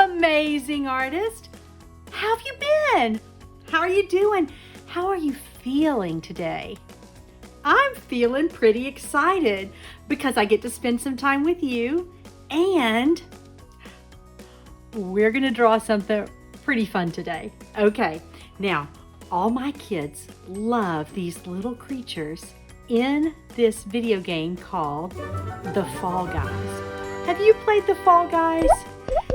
amazing artist. How have you been? How are you doing? How are you feeling today? I'm feeling pretty excited because I get to spend some time with you and we're gonna draw something pretty fun today. Okay, now all my kids love these little creatures in this video game called The Fall Guys. Have you played The Fall Guys?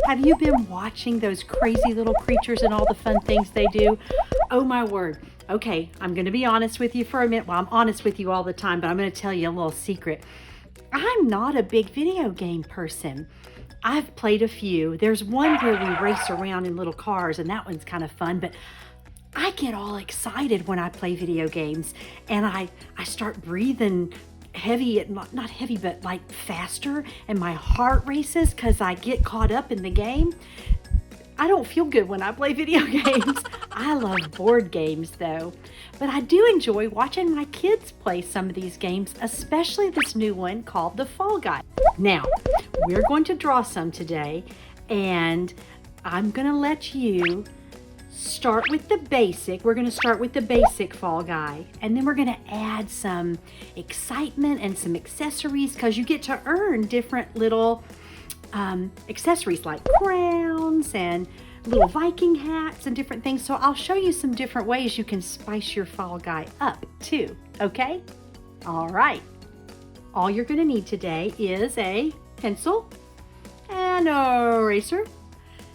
Have you been watching those crazy little creatures and all the fun things they do? Oh my word. Okay, I'm gonna be honest with you for a minute. Well, I'm honest with you all the time, but I'm gonna tell you a little secret. I'm not a big video game person. I've played a few. There's one where we race around in little cars, and that one's kind of fun, but I get all excited when I play video games, and I start breathing heavy, not heavy, but like faster, and my heart races because I get caught up in the game. I don't feel good when I play video games. I love board games though, but I do enjoy watching my kids play some of these games, especially this new one called The Fall Guy. Now, we're going to draw some today, and I'm gonna let you start with the basic. We're gonna start with the basic Fall Guy, and then we're gonna add some excitement and some accessories because you get to earn different little accessories like crowns and little Viking hats and different things. So I'll show you some different ways you can spice your Fall Guy up too, okay? All right. All you're gonna need today is a pencil and a eraser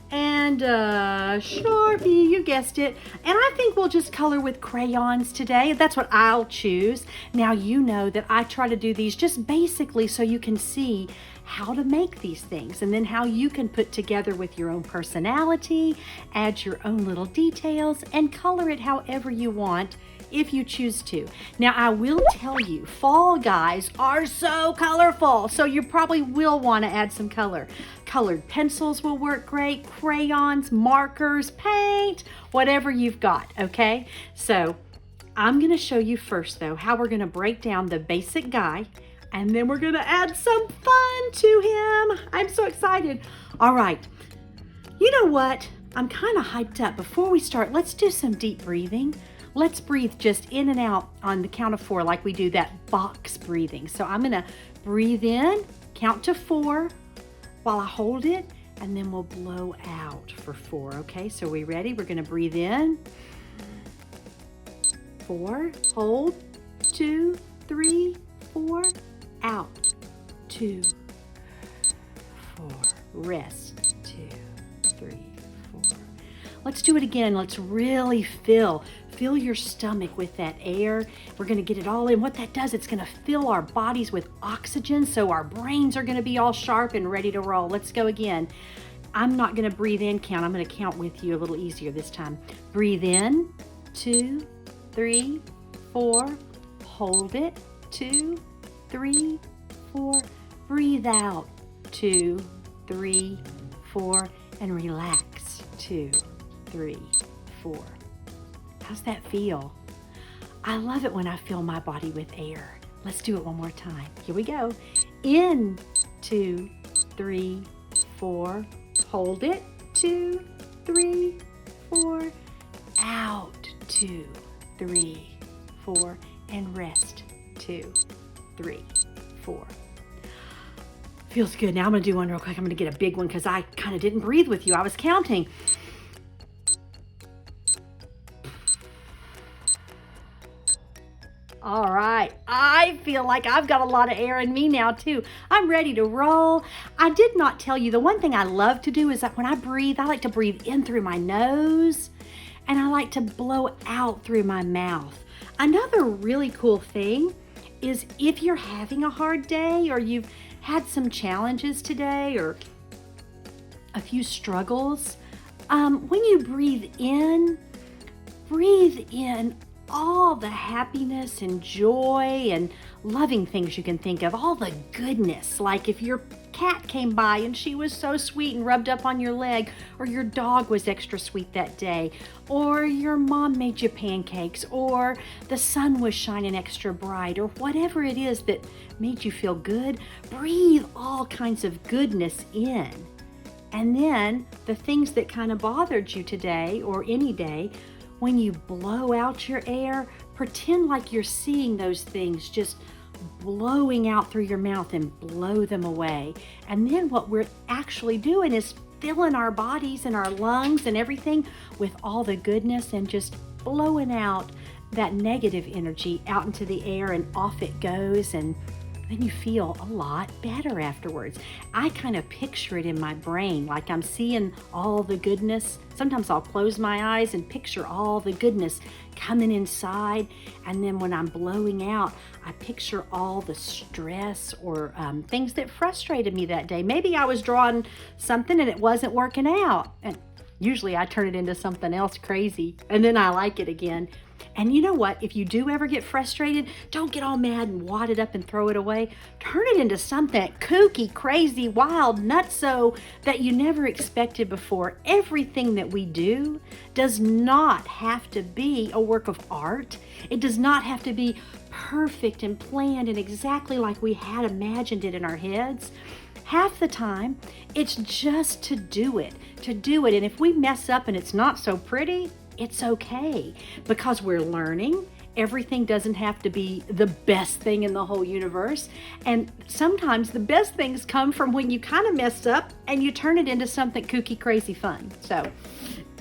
and a Sharpie, you guessed it. And I think we'll just color with crayons today. That's what I'll choose. Now you know that I try to do these just basically so you can see how to make these things and then how you can put together with your own personality, add your own little details, and color it however you want if you choose to. Now I will tell you, Fall Guys are so colorful, so you probably will want to add some color. Colored pencils will work great, crayons, markers, paint, whatever you've got, okay? So I'm gonna show you first though how we're gonna break down the basic guy, and then we're gonna add some fun to him. I'm so excited. All right, you know what? I'm kind of hyped up. Before we start, let's do some deep breathing. Let's breathe just in and out on the count of 4 like we do that box breathing. So I'm gonna breathe in, count to 4 while I hold it, and then we'll blow out for 4, okay? So we ready? We're gonna breathe in, 4, hold, 2, 3, 4, out, 2, 4, rest, 2, 3, 4. Let's do it again. Let's really fill your stomach with that air. We're gonna get it all in. What that does, it's gonna fill our bodies with oxygen, so our brains are gonna be all sharp and ready to roll. Let's go again. I'm not gonna breathe in count. I'm gonna count with you a little easier this time. Breathe in, 2, 3, 4, hold it, 2, 3, 4, breathe out, 2, 3, 4, and relax, 2, 3, 4. How's that feel? I love it when I fill my body with air. Let's do it one more time. Here we go. In, 2, 3, 4, hold it, 2, 3, 4, out, 2, 3, 4, and rest, 2, 3, 4. Feels good. Now I'm gonna do one real quick. I'm gonna get a big one because I kind of didn't breathe with you. I was counting. All right, I feel like I've got a lot of air in me now too. I'm ready to roll. I did not tell you, the one thing I love to do is that when I breathe, I like to breathe in through my nose and I like to blow out through my mouth. Another really cool thing is if you're having a hard day or you've had some challenges today or a few struggles, when you breathe in all the happiness and joy and loving things you can think of, all the goodness. Like if your cat came by and she was so sweet and rubbed up on your leg, or your dog was extra sweet that day, or your mom made you pancakes, or the sun was shining extra bright, or whatever it is that made you feel good, breathe all kinds of goodness in. And then the things that kind of bothered you today or any day, when you blow out your air, pretend like you're seeing those things just blowing out through your mouth and blow them away. And then what we're actually doing is filling our bodies and our lungs and everything with all the goodness and just blowing out that negative energy out into the air, and off it goes, and then you feel a lot better afterwards. I kind of picture it in my brain, like I'm seeing all the goodness. Sometimes I'll close my eyes and picture all the goodness coming inside, and then when I'm blowing out, I picture all the stress or things that frustrated me that day. Maybe I was drawing something and it wasn't working out, and usually I turn it into something else crazy, and then I like it again. And you know what? If you do ever get frustrated, don't get all mad and wad it up and throw it away. Turn it into something kooky, crazy, wild, nutso that you never expected before. Everything that we do does not have to be a work of art. It does not have to be perfect and planned and exactly like we had imagined it in our heads. Half the time, it's just to do it. And if we mess up and it's not so pretty, it's okay, because we're learning. Everything doesn't have to be the best thing in the whole universe. And sometimes the best things come from when you kind of mess up and you turn it into something kooky, crazy fun. So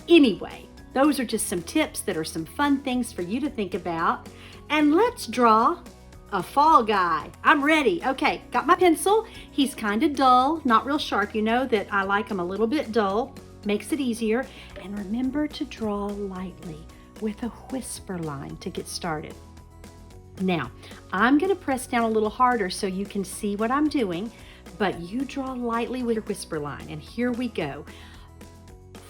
anyway, those are just some tips that are some fun things for you to think about. And let's draw a fall guy. I'm ready. Okay, got my pencil. He's kind of dull, not real sharp. You know that I like him a little bit dull. Makes it easier. And remember to draw lightly with a whisper line to get started. Now, I'm going to press down a little harder so you can see what I'm doing, but you draw lightly with your whisper line. And here we go.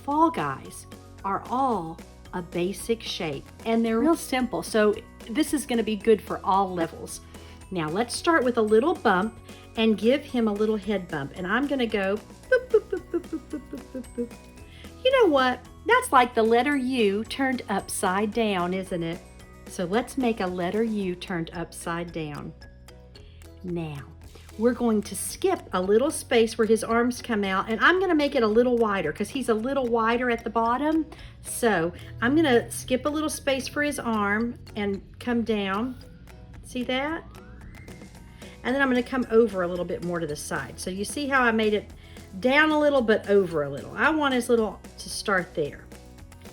Fall guys are all a basic shape, and they're real simple. So this is going to be good for all levels. Now let's start with a little bump and give him a little head bump. And I'm going to go boop, boop, boop, boop, boop, boop, boop, boop, boop. You know what? That's like the letter U turned upside down, isn't it? So let's make a letter U turned upside down. Now, we're going to skip a little space where his arms come out, and I'm going to make it a little wider because he's a little wider at the bottom. So I'm going to skip a little space for his arm and come down. See that? And then I'm going to come over a little bit more to the side. So you see how I made it down a little but over a little. I want his little to start there.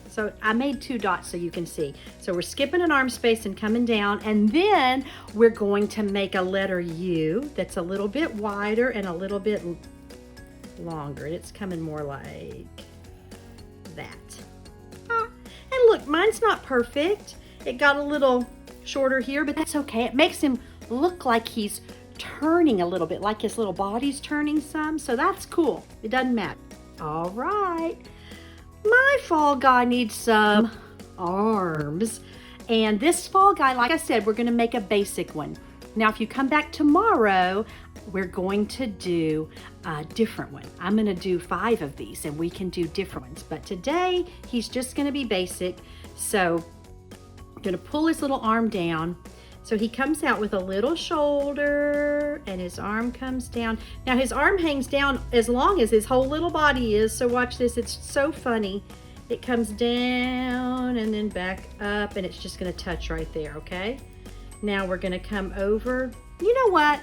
So I made 2 dots so you can see. So we're skipping an arm space and coming down, and then we're going to make a letter U that's a little bit wider and a little bit longer. And it's coming more like that. And look, mine's not perfect. It got a little shorter here, but that's okay. It makes him look like he's turning a little bit, like his little body's turning some, so that's cool. It doesn't matter. All right, my fall guy needs some arms, and this fall guy, like I said, we're going to make a basic one. Now if you come back tomorrow, we're going to do a different one. I'm going to do 5 of these, and we can do different ones, but today he's just going to be basic. So I'm going to pull his little arm down. So he comes out with a little shoulder, and his arm comes down. Now his arm hangs down as long as his whole little body is. So watch this, it's so funny. It comes down and then back up, and it's just gonna touch right there, okay? Now we're gonna come over. You know what?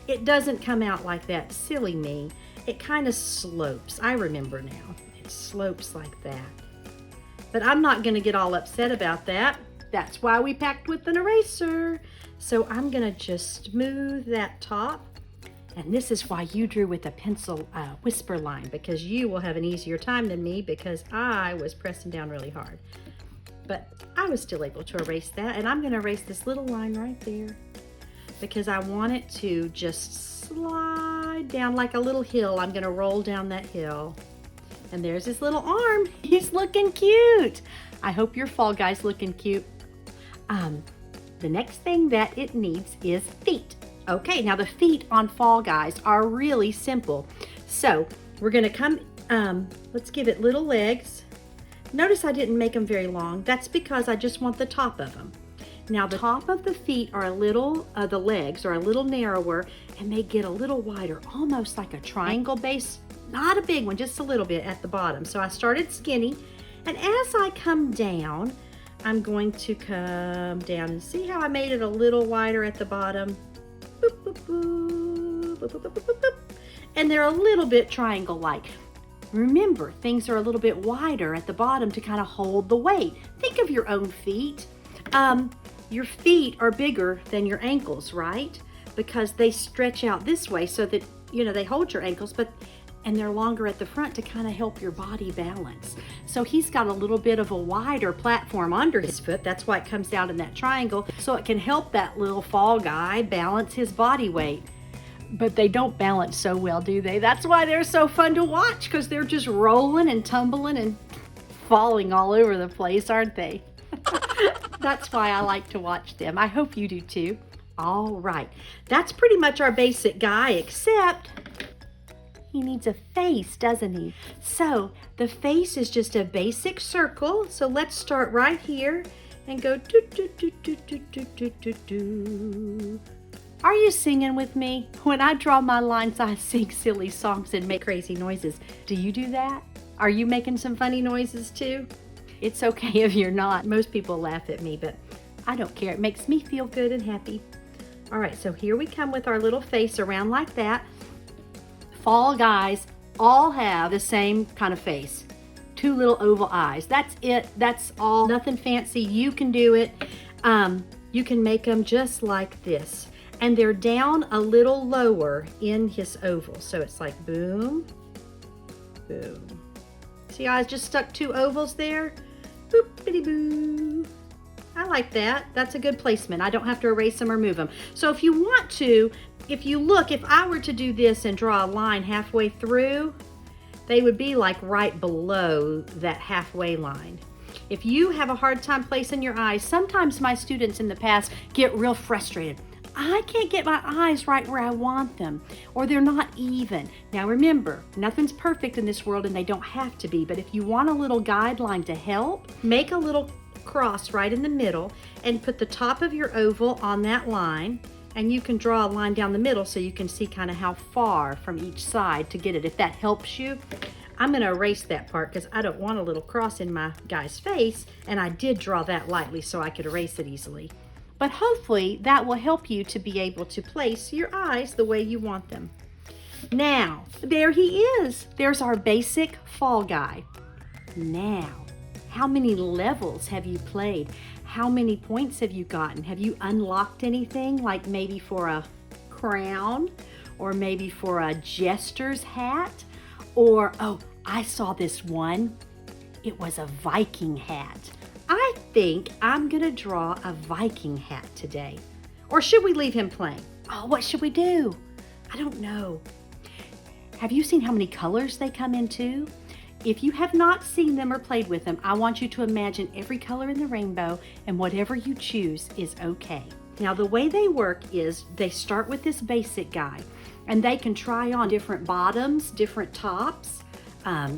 It doesn't come out like that, silly me. It kind of slopes. I remember now. It slopes like that. But I'm not gonna get all upset about that. That's why we packed with an eraser. So I'm gonna just smooth that top. And this is why you drew with a pencil whisper line, because you will have an easier time than me because I was pressing down really hard. But I was still able to erase that, and I'm gonna erase this little line right there because I want it to just slide down like a little hill. I'm gonna roll down that hill. And there's his little arm. He's looking cute. I hope your fall guy's looking cute. The next thing that it needs is feet. Okay, now the feet on fall guys are really simple. So we're gonna come, let's give it little legs. Notice I didn't make them very long. That's because I just want the top of them. Now the top of the feet are a little, the legs are a little narrower, and they get a little wider, almost like a triangle base not a big one, just a little bit at the bottom. So I started skinny, and as I come down, I'm going to come down and see how I made it a little wider at the bottom. Boop, boop, boop, boop, boop, boop, boop, boop. And they're a little bit triangle-like. Remember, things are a little bit wider at the bottom to kind of hold the weight. Think of your own feet. Your feet are bigger than your ankles, right? Because they stretch out this way so that, you know, they hold your ankles, and they're longer at the front to kind of help your body balance. So he's got a little bit of a wider platform under his foot. That's why it comes out in that triangle, so it can help that little fall guy balance his body weight. But they don't balance so well, do they? That's why they're so fun to watch, because they're just rolling and tumbling and falling all over the place, aren't they? That's why I like to watch them. I hope you do too. All right, that's pretty much our basic guy, except he needs a face, doesn't he? So the face is just a basic circle. So let's start right here and go do, do, do, do, do, do, do, do, do. Are you singing with me? When I draw my lines, I sing silly songs and make crazy noises. Do you do that? Are you making some funny noises too? It's okay if you're not. Most people laugh at me, but I don't care. It makes me feel good and happy. All right, so here we come with our little face around like that. Fall guys all have the same kind of face. Two little oval eyes. That's it. That's all. Nothing fancy. You can do it. You can make them just like this. And they're down a little lower in his oval. So it's like boom, boom. See how I just stuck two ovals there? Boop-bitty-boo. I like that. That's a good placement. I don't have to erase them or move them. So if you want to, if you look, if I were to do this and draw a line halfway through, they would be like right below that halfway line. If you have a hard time placing your eyes, sometimes my students in the past get real frustrated. I can't get my eyes right where I want them, or they're not even. Now remember, nothing's perfect in this world and they don't have to be, but if you want a little guideline to help, make a little cross right in the middle and put the top of your oval on that line, and you can draw a line down the middle so you can see kind of how far from each side to get it. If that helps you, I'm going to erase that part because I don't want a little cross in my guy's face, and I did draw that lightly so I could erase it easily. But hopefully that will help you to be able to place your eyes the way you want them. Now, there he is. There's our basic fall guy. Now, how many levels have you played? How many points have you gotten? Have you unlocked anything, like maybe for a crown, or maybe for a Jester's hat? Or, oh, I saw this one. It was a Viking hat. I think I'm gonna draw a Viking hat today. Or should we leave him playing? Oh, what should we do? I don't know. Have you seen how many colors they come in too? If you have not seen them or played with them, I want you to imagine every color in the rainbow, and whatever you choose is okay. Now the way they work is they start with this basic guy, and they can try on different bottoms, different tops,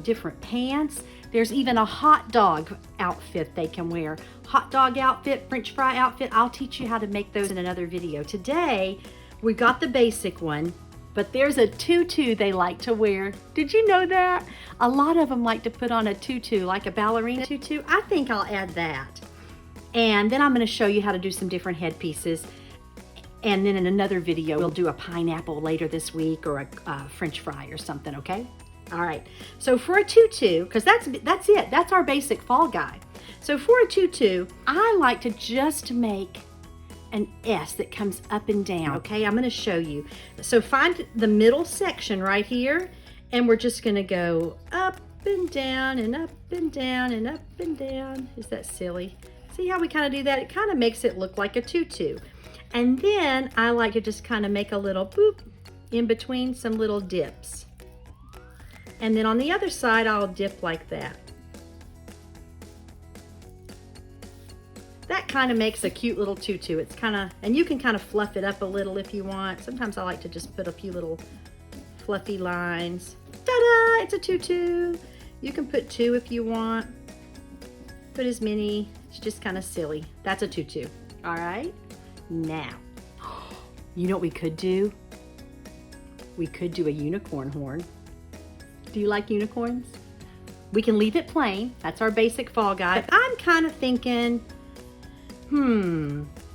different pants. There's even a hot dog outfit they can wear. Hot dog outfit, French fry outfit. I'll teach you how to make those in another video. Today, we got the basic one, but there's a tutu they like to wear. Did you know that? A lot of them like to put on a tutu, like a ballerina tutu. I think I'll add that. And then I'm gonna show you how to do some different headpieces. And then in another video, we'll do a pineapple later this week, or a French fry or something, okay? All right, so for a tutu, because that's it, that's our basic fall guy. So for a tutu, I like to just make an S that comes up and down, okay? I'm gonna show you. So find the middle section right here, and we're just gonna go up and down and up and down and up and down. Is that silly? See how we kind of do that? It kind of makes it look like a tutu. And then I like to just kind of make a little boop in between some little dips. And then on the other side, I'll dip like that. That kind of makes a cute little tutu. It's kind of, and you can kind of fluff it up a little if you want. Sometimes I like to just put a few little fluffy lines. Ta-da! It's a tutu. You can put two if you want. Put as many. It's just kind of silly. That's a tutu. All right? Now, you know what we could do? We could do a unicorn horn. Do you like unicorns? We can leave it plain. That's our basic fall guy. But I'm kind of thinking,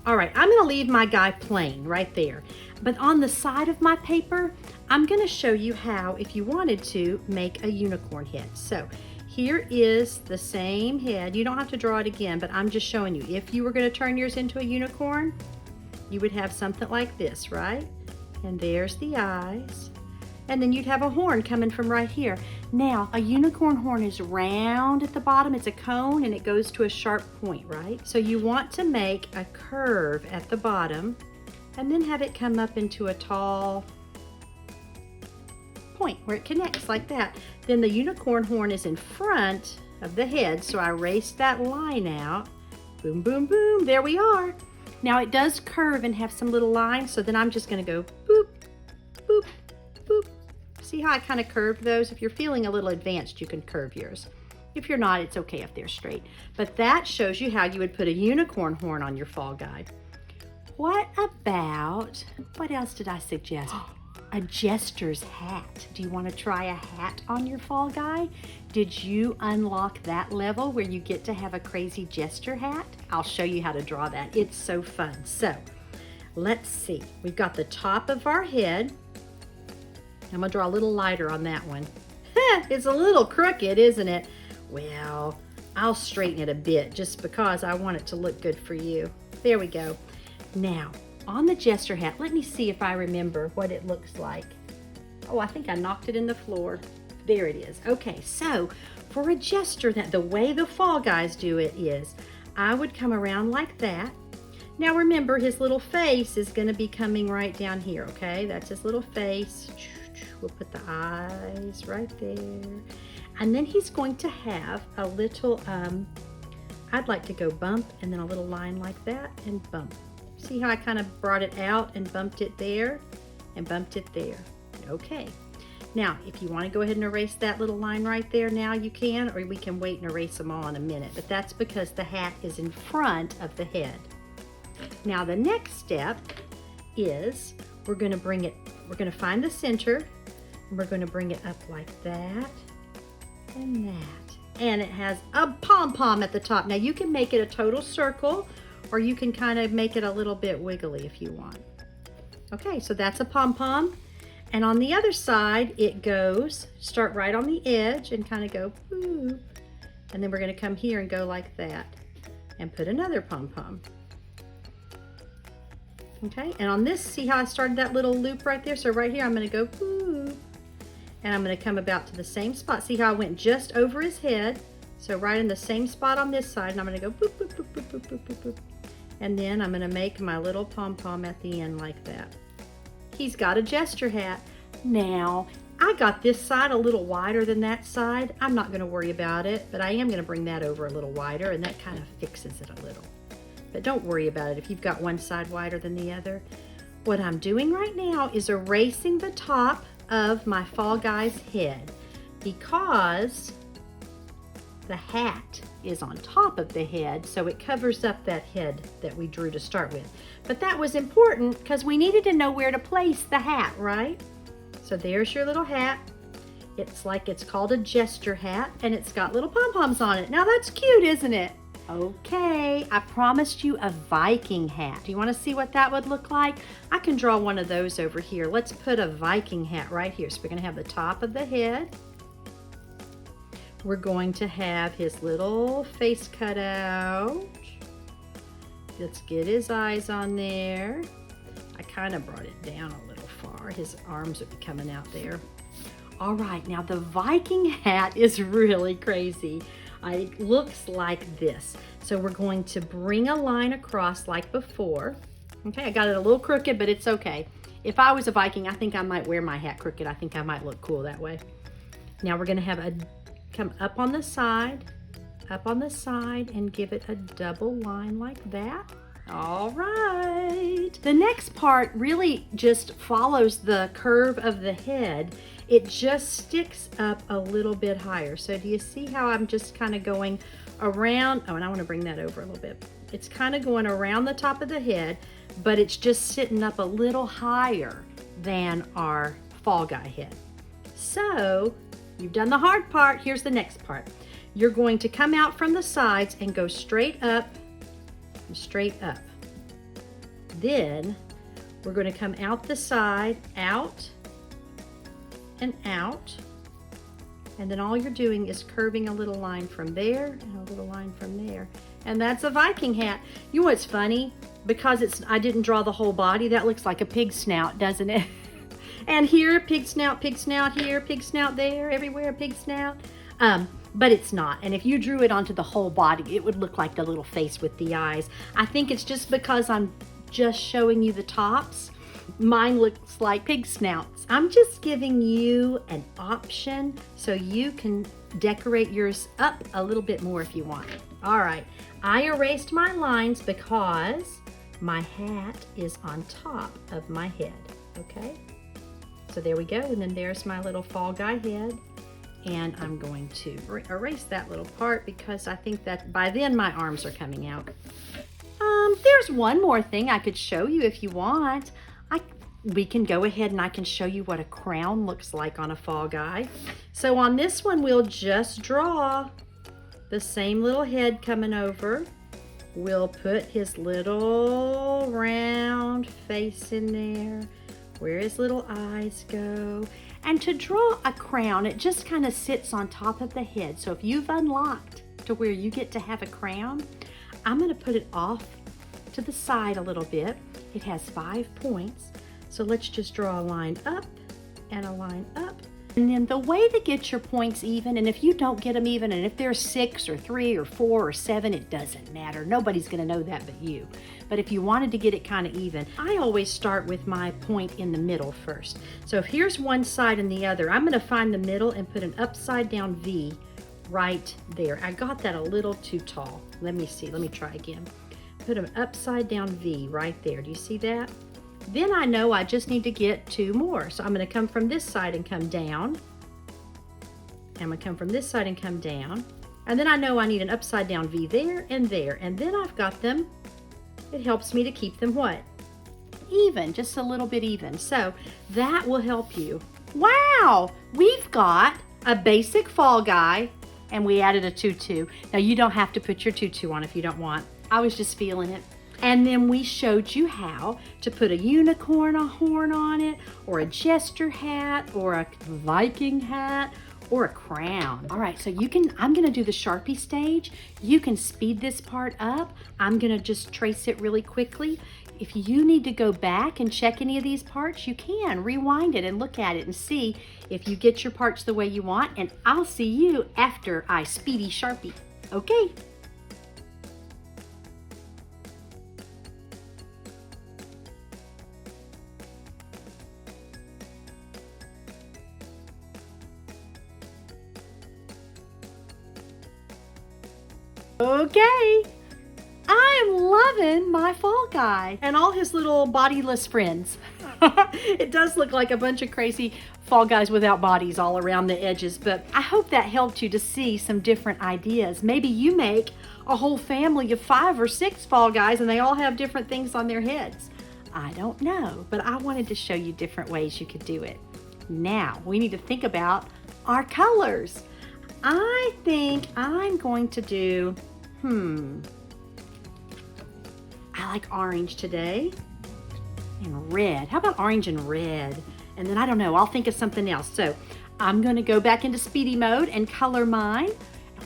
all right, I'm gonna leave my guy plain right there. But on the side of my paper, I'm gonna show you how, if you wanted to, make a unicorn head. So here is the same head. You don't have to draw it again, but I'm just showing you. If you were gonna turn yours into a unicorn, you would have something like this, right? And there's the eyes. And then you'd have a horn coming from right here. Now, a unicorn horn is round at the bottom. It's a cone and it goes to a sharp point, right? So you want to make a curve at the bottom and then have it come up into a tall point where it connects like that. Then the unicorn horn is in front of the head, so I erased that line out. Boom, boom, boom, there we are. Now it does curve and have some little lines, so then I'm just gonna go boop, boop, boop. See how I kind of curved those? If you're feeling a little advanced, you can curve yours. If you're not, it's okay if they're straight. But that shows you how you would put a unicorn horn on your fall guide. What about, what else did I suggest? A jester's hat. Do you want to try a hat on your fall guy? Did you unlock that level where you get to have a crazy jester hat? I'll show you how to draw that. It's so fun. So let's see. We've got the top of our head. I'm gonna draw a little lighter on that one. It's a little crooked, isn't it? Well, I'll straighten it a bit just because I want it to look good for you. There we go. Now, on the jester hat, let me see if I remember what it looks like. Oh, I think I knocked it in the floor. There it is. Okay, so for a jester, that the way the fall guys do it is, I would come around like that. Now remember, his little face is gonna be coming right down here, okay? That's his little face. We'll put the eyes right there. And then he's going to have a little, I'd like to go bump and then a little line like that and bump. See how I kind of brought it out and bumped it there and bumped it there. Okay. Now, if you want to go ahead and erase that little line right there now, you can, or we can wait and erase them all in a minute. But that's because the hat is in front of the head. Now, the next step is we're going to bring it, we're going to find the center, and we're going to bring it up like that and that. And it has a pom-pom at the top. Now, you can make it a total circle, or you can kind of make it a little bit wiggly if you want. Okay, so that's a pom-pom. And on the other side, it goes, start right on the edge and kind of go boop. And then we're gonna come here and go like that and put another pom-pom. Okay, and on this, see how I started that little loop right there? So right here, I'm gonna go boop. And I'm gonna come about to the same spot. See how I went just over his head? So right in the same spot on this side, and I'm gonna go boop, boop, boop, boop, boop, boop, boop, boop. And then I'm gonna make my little pom-pom at the end like that. He's got a jester hat. Now, I got this side a little wider than that side. I'm not gonna worry about it, but I am gonna bring that over a little wider, and that kind of fixes it a little. But don't worry about it if you've got one side wider than the other. What I'm doing right now is erasing the top of my fall guy's head because the hat is on top of the head, so it covers up that head that we drew to start with. But that was important because we needed to know where to place the hat, right? So there's your little hat. It's like it's called a jester hat, and it's got little pom-poms on it. Now that's cute, isn't it? Okay, I promised you a Viking hat. Do you want to see what that would look like? I can draw one of those over here. Let's put a Viking hat right here. So we're going to have the top of the head. We're going to have his little face cut out. Let's get his eyes on there. I kind of brought it down a little far. His arms would be coming out there. All right, now the Viking hat is really crazy. It looks like this. So we're going to bring a line across like before. Okay, I got it a little crooked, but it's okay. If I was a Viking, I think I might wear my hat crooked. I think I might look cool that way. Now we're gonna have a come up on the side, and give it a double line like that. All right. The next part really just follows the curve of the head. It just sticks up a little bit higher. So do you see how I'm just kind of going around? Oh, and I want to bring that over a little bit. It's kind of going around the top of the head, but it's just sitting up a little higher than our fall guy head. So You've done the hard part. Here's the next part. You're going to come out from the sides and go straight up and straight up. Then we're going to come out the side, out and out. And then all you're doing is curving a little line from there and a little line from there. And that's a Viking hat. You know what's funny? Because I didn't draw the whole body, that looks like a pig snout, doesn't it? And here, pig snout here, pig snout there, everywhere, pig snout. But it's not. And if you drew it onto the whole body, it would look like the little face with the eyes. I think it's just because I'm just showing you the tops. Mine looks like pig snouts. I'm just giving you an option so you can decorate yours up a little bit more if you want. All right, I erased my lines because my hat is on top of my head, okay? So there we go, and then there's my little fall guy head. And I'm going to erase that little part because I think that by then my arms are coming out. There's one more thing I could show you if you want. We can go ahead and I can show you what a crown looks like on a fall guy. So on this one, we'll just draw the same little head coming over. We'll put his little round face in there, where his little eyes go. And to draw a crown, it just kind of sits on top of the head. So if you've unlocked to where you get to have a crown, I'm going to put it off to the side a little bit. It has 5 points. So let's just draw a line up and a line up. And then the way to get your points even, and if you don't get them even, and if they're 6 or 3 or 4 or 7, it doesn't matter. Nobody's going to know that but you. But if you wanted to get it kind of even, I always start with my point in the middle first. So if here's one side and the other, I'm going to find the middle and put an upside down V right there. I got that a little too tall. Let me see. Let me try again. Put an upside down V right there. Do you see that? Then I know I just need to get 2 more. So I'm going to come from this side and come down. I'm going to come from this side and come down. And then I know I need an upside down V there and there. And then I've got them. It helps me to keep them what? Even, just a little bit even. So that will help you. Wow, we've got a basic fall guy and we added a tutu. Now you don't have to put your tutu on if you don't want. I was just feeling it. And then we showed you how to put a unicorn horn on it, or a jester hat, or a Viking hat, or a crown. All right, so I'm gonna do the Sharpie stage. You can speed this part up. I'm gonna just trace it really quickly. If you need to go back and check any of these parts, you can rewind it and look at it and see if you get your parts the way you want, and I'll see you after I speedy Sharpie, okay? Okay, I am loving my fall guy and all his little bodiless friends. It does look like a bunch of crazy fall guys without bodies all around the edges, but I hope that helped you to see some different ideas. Maybe you make a whole family of 5 or 6 fall guys and they all have different things on their heads. I don't know, but I wanted to show you different ways you could do it. Now, we need to think about our colors. I think I'm going to do, I like orange today and red. How about orange and red? And then I don't know, I'll think of something else. So I'm gonna go back into speedy mode and color mine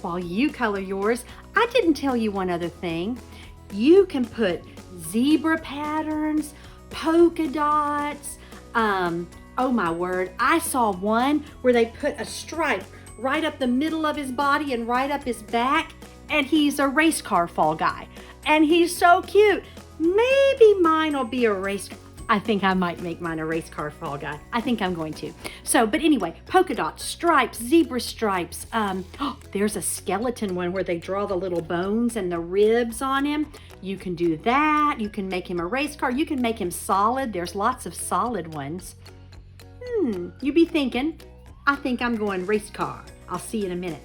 while you color yours. I didn't tell you one other thing. You can put zebra patterns, polka dots, oh my word, I saw one where they put a stripe right up the middle of his body and right up his back, and he's a race car fall guy. And he's so cute. Maybe mine will be a race car. I think I might make mine a race car fall guy. I think I'm going to. So, but anyway, polka dots, stripes, zebra stripes. There's a skeleton one where they draw the little bones and the ribs on him. You can do that. You can make him a race car. You can make him solid. There's lots of solid ones. You be thinking, I think I'm going race car. I'll see you in a minute.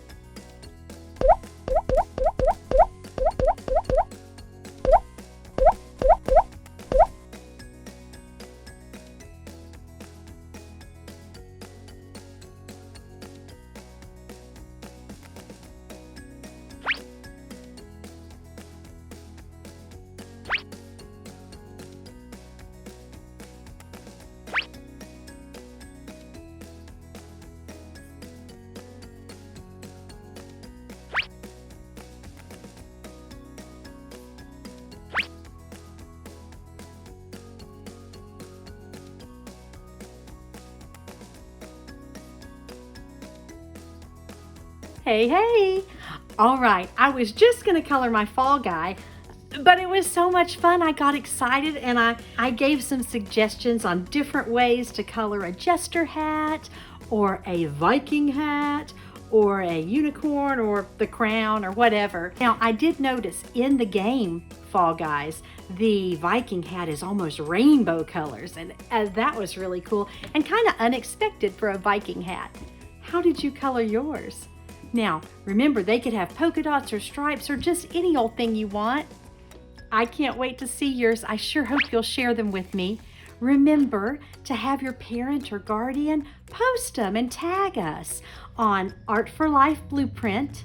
Hey, hey. All right, I was just gonna color my fall guy, but it was so much fun. I got excited and I gave some suggestions on different ways to color a Jester hat or a Viking hat or a unicorn or the crown or whatever. Now, I did notice in the game, Fall Guys, the Viking hat is almost rainbow colors, and that was really cool and kind of unexpected for a Viking hat. How did you color yours? Now, remember, they could have polka dots or stripes or just any old thing you want. I can't wait to see yours. I sure hope you'll share them with me. Remember to have your parent or guardian post them and tag us on ArtForLifeBlueprint,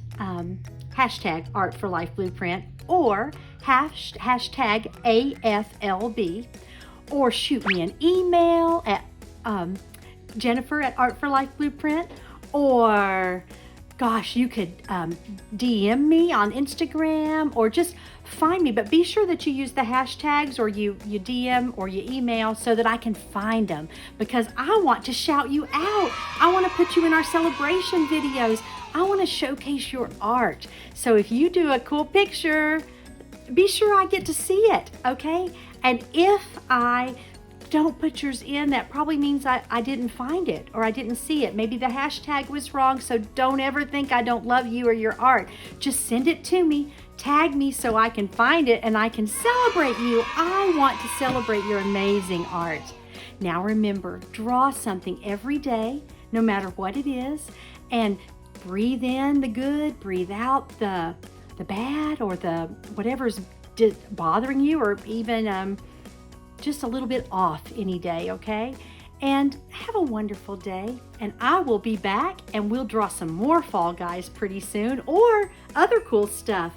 hashtag ArtForLifeBlueprint, or hashtag AFLB, or shoot me an email at Jennifer at ArtForLifeBlueprint, or gosh, you could DM me on Instagram or just find me, but be sure that you use the hashtags or you DM or you email so that I can find them, because I want to shout you out. I want to put you in our celebration videos. I want to showcase your art. So if you do a cool picture, be sure I get to see it, okay? And if I don't put yours in, that probably means I didn't find it or I didn't see it. Maybe the hashtag was wrong, so don't ever think I don't love you or your art. Just send it to me, tag me so I can find it and I can celebrate you. I want to celebrate your amazing art. Now remember, draw something every day, no matter what it is, and breathe in the good, breathe out the bad or the whatever's bothering you, or even just a little bit off any day, okay? And have a wonderful day. And I will be back and we'll draw some more Fall Guys pretty soon, or other cool stuff.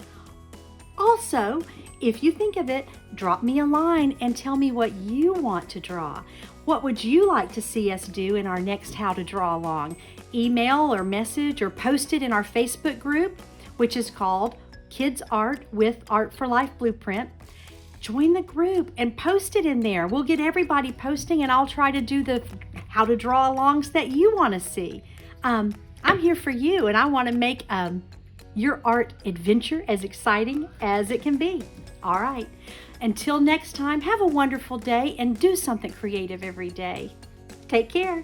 Also, if you think of it, drop me a line and tell me what you want to draw. What would you like to see us do in our next How to Draw Along? Email or message or post it in our Facebook group, which is called Kids Art with Art for Life Blueprint. Join the group and post it in there. We'll get everybody posting and I'll try to do the How to Draw Alongs that you want to see. I'm here for you and I want to make your art adventure as exciting as it can be. All right. Until next time, have a wonderful day and do something creative every day. Take care.